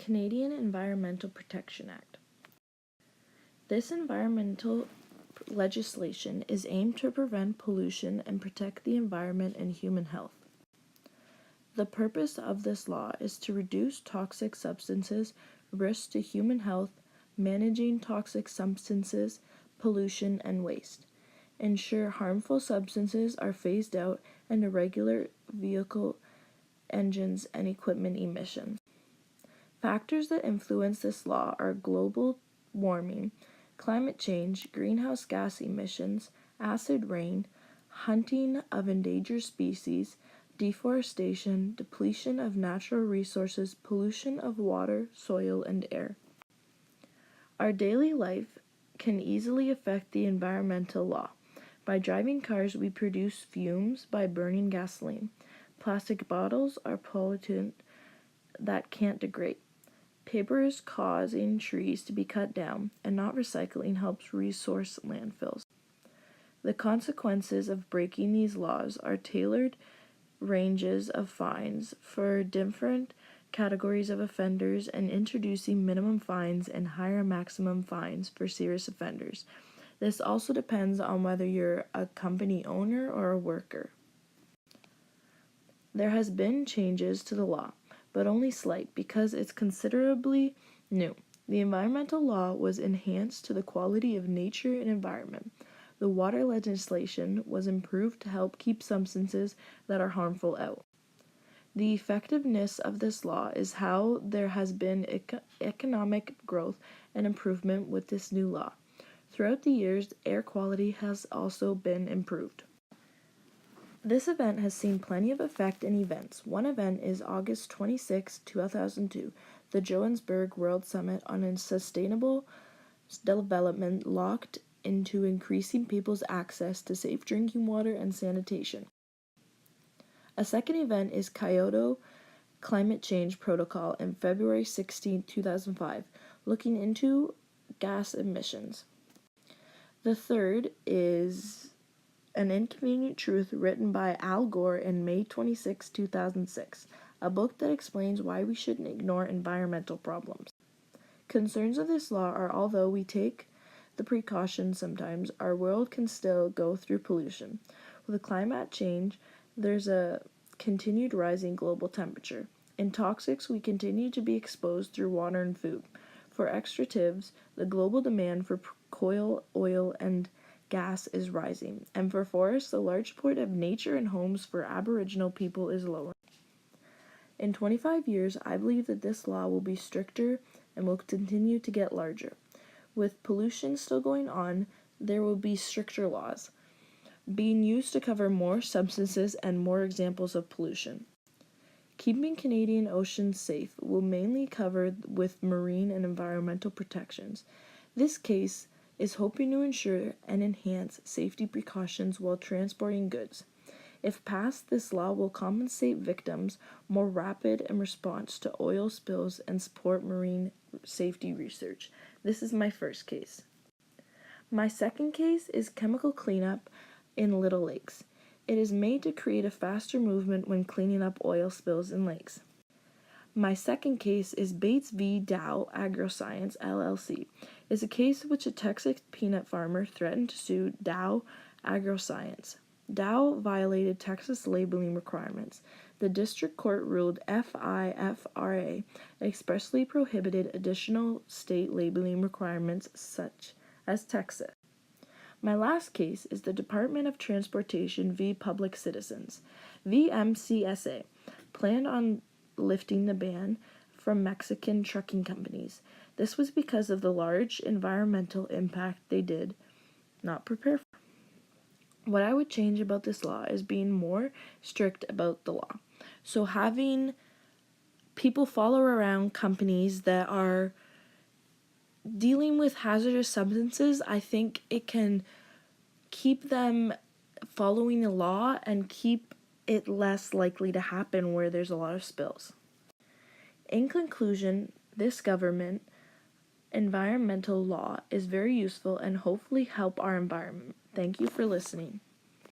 Canadian Environmental Protection Act. This environmental legislation is aimed to prevent pollution and protect the environment and human health. The purpose of this law is to reduce toxic substances, risks to human health, managing toxic substances, pollution, and waste, ensure harmful substances are phased out, and irregular vehicle engines and equipment emissions. Factors that influence this law are global warming, climate change, greenhouse gas emissions, acid rain, hunting of endangered species, deforestation, depletion of natural resources, pollution of water, soil, and air. Our daily life can easily affect the environmental law. By driving cars, we produce fumes by burning gasoline. Plastic bottles are pollutant that can't degrade. Paper is causing trees to be cut down, and not recycling helps resource landfills. The consequences of breaking these laws are tailored ranges of fines for different categories of offenders and introducing minimum fines and higher maximum fines for serious offenders. This also depends on whether you're a company owner or a worker. There has been changes to the law, but only slight because it's considerably new. The environmental law was enhanced to the quality of nature and environment. The water legislation was improved to help keep substances that are harmful out. The effectiveness of this law is how there has been economic growth and improvement with this new law. Throughout the years, air quality has also been improved. This event has seen plenty of effect and events. One event is August 26, 2002, the Johannesburg World Summit on Sustainable Development locked into increasing people's access to safe drinking water and sanitation. A second event is Kyoto Climate Change Protocol in February 16, 2005, looking into gas emissions. The third is An Inconvenient Truth written by Al Gore in May 26, 2006, a book that explains why we shouldn't ignore environmental problems. Concerns of this law are although we take the precautions sometimes, our world can still go through pollution. With climate change, there's a continued rising global temperature. In toxics, we continue to be exposed through water and food. For extractives, the global demand for coal, oil, and gas is rising, and for forests, the large support of nature and homes for Aboriginal people is lower. In 25 years, I believe that this law will be stricter and will continue to get larger. With pollution still going on, there will be stricter laws being used to cover more substances and more examples of pollution. Keeping Canadian oceans safe will mainly cover with marine and environmental protections. This case is hoping to ensure and enhance safety precautions while transporting goods. If passed, this law will compensate victims more rapid in response to oil spills and support marine safety research. This is my first case. My second case is chemical cleanup in Little Lakes. It is made to create a faster movement when cleaning up oil spills in lakes. My second case is Bates v. Dow AgroScience LLC. It's a case in which a Texas peanut farmer threatened to sue Dow AgroScience. Dow violated Texas labeling requirements. The district court ruled FIFRA expressly prohibited additional state labeling requirements such as Texas. My last case is the Department of Transportation v. Public Citizens. VMCSA planned on lifting the ban from Mexican trucking companies. This was because of the large environmental impact they did not prepare for. What I would change about this law is being more strict about the law. So having people follow around companies that are dealing with hazardous substances, I think it can keep them following the law and keep it less likely to happen where there's a lot of spills. In conclusion, this government environmental law is very useful and hopefully help our environment. Thank you for listening.